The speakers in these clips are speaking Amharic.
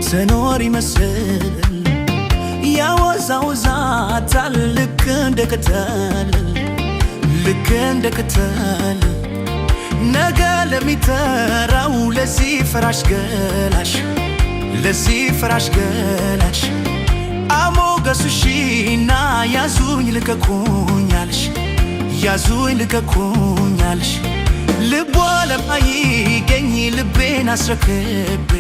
ትኖር ይመስል ያወዛውዛታል ልክ እንደ ቅጠል ነገ ለሚተራው ለዚህ ፍራሽ ገላሽ አሞገሱሽና ያዙኝ ልቀቁኛልሽ ልቧ ለማይገኝ ልቤን አስረክቤ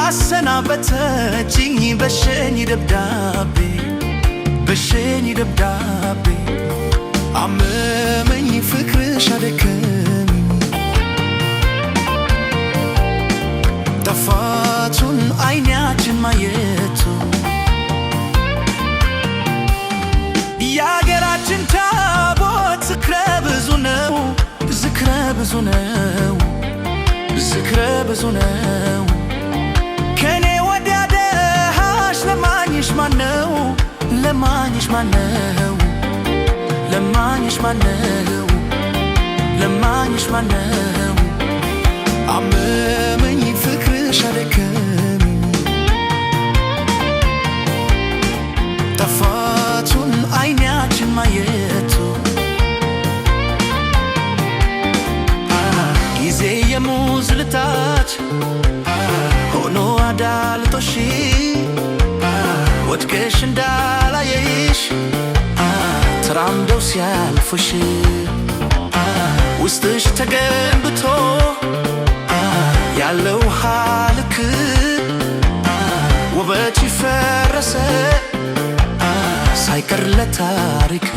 አሰናበተችኝ በሸኝ ደብዳቤ አመመኝ ፍቅርሽ አደከመኝ ጠፋቱን አይናችን ማየቱ የአገራችን ታቦት ዝክረ ብዙ ነው ከኔ ወዲያ ደሃሽ ለማኝሽ ማነው አመመኝ ፍቅርሽ አደከመኝ ጠፋቱን አይናችን ማየቱ ጊዜ የሙዝ ልጣጭ ሆኖ አዳልጦሽ ወድቀሽ እንዳላየሽ ተራምደው ሲያልፉሽ ውስጥሽ ተገንብቶ ያለው ልክ ውበት ይፈረሰ ሳይቀር ለታሪክ